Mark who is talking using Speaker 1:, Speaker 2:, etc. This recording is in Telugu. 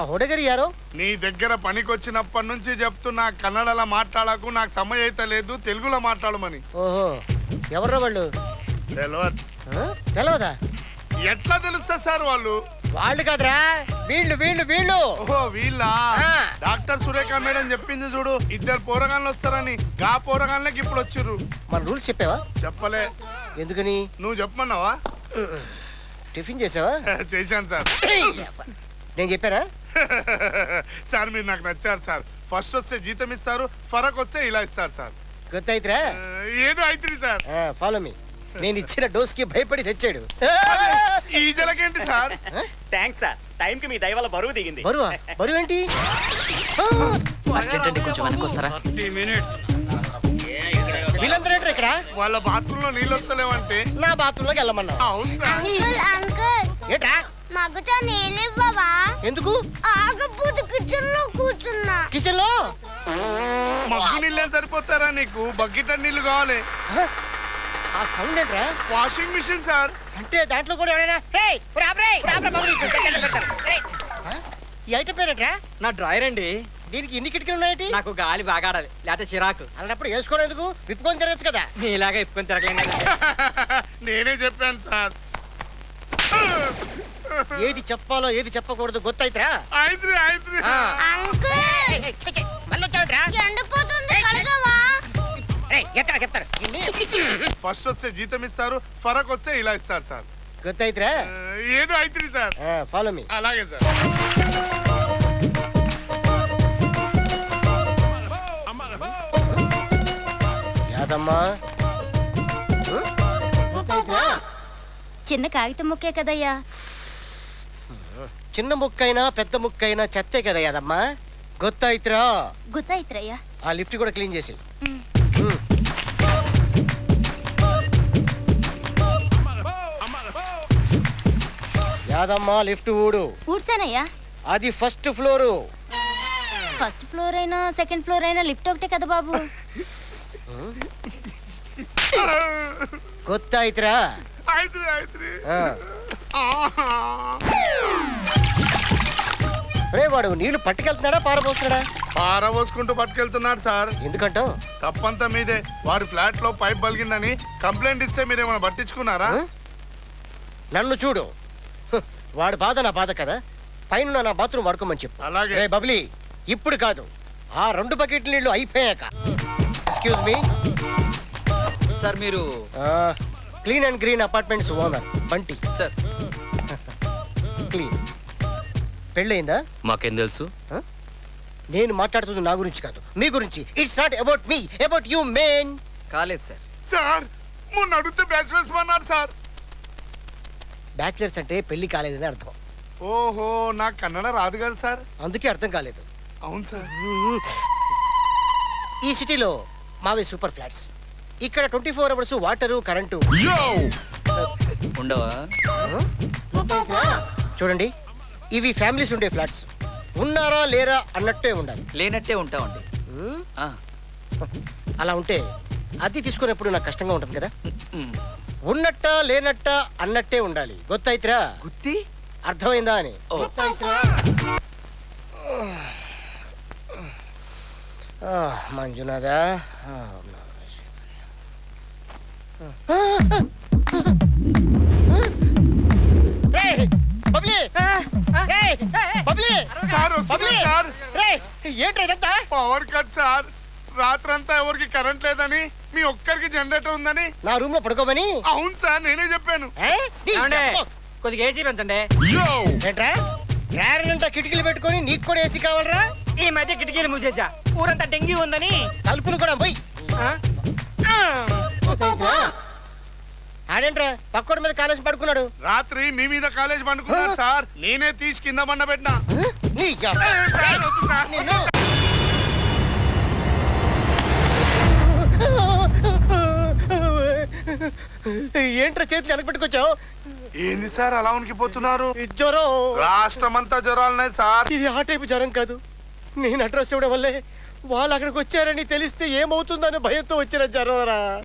Speaker 1: హోటగరి యారో
Speaker 2: నీ దగ్గర పనికొచ్చినప్పటి నుంచి చెప్తున్నా కన్నడలో మాట్లాడకు, నాకు సమయం అయితే లేదు, తెలుగులో మాట్లాడమని.
Speaker 1: ఓహో, ఎవర్రా వాళ్ళు?
Speaker 2: తెలియదా?
Speaker 1: తెలవదా?
Speaker 2: ఎట్లా తెలుస్తా సార్ వాళ్ళు?
Speaker 1: వాళ్ళు కాదురా, వీళ్ళు వీళ్ళు వీళ్ళు.
Speaker 2: ఓహో వీళ్ళ. డాక్టర్ సురేఖ మేడం చెప్పింది చూడు, 2 పోరగాళ్ళు వస్తారని. గా పోరగాళ్ళకి ఇప్పుడు వచ్చిర్రు.
Speaker 1: మన రూల్స్ చెప్పావా?
Speaker 2: చెప్పలే.
Speaker 1: ఎందుకని?
Speaker 2: నువ్వు చెప్పమన్నావా?
Speaker 1: టిఫిన్ చేసావా?
Speaker 2: చేశాను సార్.
Speaker 1: నేను చెప్పానా?
Speaker 2: సార్ మీరు నాకు నచ్చారు సార్. ఫస్ట్ వస్తే జీతం ఇస్తారు, ఫరక్ వస్తే ఇలా ఇస్తారు సార్.
Speaker 1: గుర్తయిత్రా?
Speaker 2: ఏదో అయితుంది సార్.
Speaker 1: Follow me. నేను ఇచ్చిన డోస్ కి భయపడి తెచ్చాడు.
Speaker 2: ఈ జలకేంటి సార్?
Speaker 3: థ్యాంక్స్ సార్, టైం కి మీ దయ వల్ల బరువు దిగింది.
Speaker 1: బరువా? బరువు ఏంటి?
Speaker 4: కొంచెం వెనక్కి వస్తారా?
Speaker 1: వీళ్ళందరూ ఏంటి ఇక్కడ?
Speaker 2: వాళ్ళ బాత్రూమ్ లో నీళ్ళు వస్తలేవంటే
Speaker 1: నా బాత్రూమ్ లోకి వెళ్ళమన్నా.
Speaker 2: అవును సార్.
Speaker 1: ఏట్రా?
Speaker 5: మగుతా నీళ్ళివ్వవా?
Speaker 1: ఎందుకు?
Speaker 5: ఆగపోతే కిచెన్ లో కూర్చున్నా.
Speaker 1: కిచెన్ లో
Speaker 2: మగ్గు నీళ్ళే సరిపోతారా నీకు? బకెట్ నీళ్ళు కావాలి.
Speaker 1: ఆ సౌండ్ ఏంట్రా?
Speaker 2: Washing machine sir.
Speaker 1: అంటే దాంట్లో కూడా ఎవరైనా ఈ ఐటమ్ పేరేట్రా?
Speaker 4: నా డ్రాయర్ అండి.
Speaker 1: దీనికి ఇన్ని కిటికీలు ఉన్నాయేంటి?
Speaker 4: నాకు గాలి బాగా ఆడాలి, లేకపోతే చిరాకు.
Speaker 1: అలాంటప్పుడు వేసుకోవడం ఎందుకు? విప్పుకొని తిరగచ్చు కదా.
Speaker 4: మీలాగా ఇప్పుకొని తిరగలేదు.
Speaker 2: నేనే చెప్పాను సార్.
Speaker 1: ఏది చెప్పాలో ఏది చెప్పకూడదు గుర్తయిత్రా?
Speaker 2: I three i three.
Speaker 1: మళ్ళీ వచ్చాడురా.
Speaker 5: ఎండిపోతుంది కడగవా?
Speaker 1: చెప్తారు.
Speaker 2: ఫస్ట్ వస్తే జీతం ఇస్తారు, ఫరక్ వస్తే ఇలా ఇస్తారు సార్.
Speaker 1: గుర్తయిత్రా?
Speaker 2: ఏదో అయిత్రి సార్.
Speaker 1: Follow me.
Speaker 2: అలాగే సార్.
Speaker 1: యాదమ్మా,
Speaker 5: చిన్న కాగితం ముక్కే కదయ్యా.
Speaker 1: చిన్న ముక్కైనా పెద్ద ముక్కైనా చెత్తే కదా యాదమ్మా. గుర్తయిత్రా?
Speaker 5: గుత్తైత్రయ్యా.
Speaker 1: ఆ లిఫ్ట్ కూడా క్లీన్ చేసి. యాదమ్మా లిఫ్ట్ ఊడు.
Speaker 5: ఊడ్సానయ్యా.
Speaker 1: అది ఫస్ట్ ఫ్లోరు.
Speaker 5: ఫస్ట్ ఫ్లోర్ అయినా సెకండ్ ఫ్లోర్ అయినా లిఫ్ట్ ఒకటే కదా బాబు.
Speaker 1: గుర్తయిత్రా?
Speaker 2: I three i three.
Speaker 1: రే వాడు నీళ్లు పట్టుకెళ్తున్నాడా పారబోస్తున్నాడా?
Speaker 2: పారబోసుకుంటూ పట్టుకెళ్తున్నాడు సార్.
Speaker 1: ఎందుకంటావు?
Speaker 2: తప్పంతా మీదే. వాడి ఫ్లాట్ లో పైప్ బలిగిందని కంప్లైంట్ ఇస్తే మీరేమైనా పట్టించుకున్నారా?
Speaker 1: నన్ను చూడు, వాడు బాధ నా బాధ కదా. పైన నా బాత్రూమ్ వాడుకోమని చెప్పు.
Speaker 2: అలాగే.
Speaker 1: రే బబ్లీ, ఇప్పుడు కాదు, ఆ 2 బకెట్ నీళ్లు అయిపోయాక. ఎక్స్క్యూజ్ మీ
Speaker 4: సార్, మీరు
Speaker 1: clean and green apartments owner Bunty
Speaker 4: sir.
Speaker 1: Clean. పెళ్ళయిందా?
Speaker 4: మాకేం తెలుసు?
Speaker 1: నేను మాట్లాడుతుంది నా గురించి కాదు, మీ గురించి. It's not about me, about you men.
Speaker 4: కాలేదు సార్.
Speaker 2: సార్ మొన్న అడిగితే బ్యాచులర్స్ అన్నారు సార్.
Speaker 1: బ్యాచిలర్స్ అంటే పెళ్లి కాలేదని అర్థం.
Speaker 2: ఓహో, నాకు కన్నడ రాదు కదా సార్.
Speaker 1: అందుకే అర్థం కాలేదు.
Speaker 2: అవును సార్.
Speaker 1: ఈ సిటీలో మావే సూపర్ ఫ్లాట్స్. ఇక్కడ 24 అవర్స్ వాటరు కరెంటు
Speaker 4: ఉండవా?
Speaker 1: చూడండి, ఇవి ఫ్యామిలీస్ ఉండే ఫ్లాట్స్. ఉన్నారా లేరా అన్నట్టే ఉండాలి.
Speaker 4: లేనట్టే ఉంటామండి.
Speaker 1: అలా ఉంటే అది తీసుకునేప్పుడు నాకు కష్టంగా ఉంటుంది కదా. ఉన్నట్ట లేనట్ట అన్నట్టే ఉండాలి. గుర్తయిత్రా?
Speaker 4: గుత్తి
Speaker 1: అర్థమైందా అని. మంజునాథా,
Speaker 2: పవర్ కట్ సార్. రాత్రంతా ఎవరికి కరెంట్ లేదని, మీ ఒక్కరికి జనరేటర్ ఉందని
Speaker 1: నా రూమ్ లో పడుకోమని.
Speaker 2: అవును సార్, నేనే చెప్పాను.
Speaker 4: కొద్దిగా ఏసీ పెంచండి.
Speaker 1: ఏంట్రా రేరంట కిటికీలు పెట్టుకొని నీకు కూడా ఏసీ కావాలరా?
Speaker 4: ఈ మధ్య కిటికీలు మూసేసా, ఊరంతా డెంగ్యూ ఉందని.
Speaker 1: తలుపులు కూడా పోయి. ఆడేంట్రా పక్కోడి మీద కాలేసి పడుకున్నాడు?
Speaker 2: రాత్రి మీ మీద కాలేజ్ పండుకున్నాను సార్. నేనే తీసి కింద బండ పెట్టినా.
Speaker 1: ఏంట్రా చేతులు వెనకబెట్టుకొచ్చావు?
Speaker 2: ఏంది సార్ అలా ఉనికిపోతున్నారు?
Speaker 1: జ్వరం.
Speaker 2: రాష్ట్రమంతా జ్వరాలున్నాయి సార్.
Speaker 1: ఇది ఆ టైపు జ్వరం కాదు. నేను అడ్రస్ ఇవ్వడం వల్లే వాళ్ళు అక్కడికి వచ్చారని తెలిస్తే ఏమవుతుందని భయంతో వచ్చిన జ్వరం రా.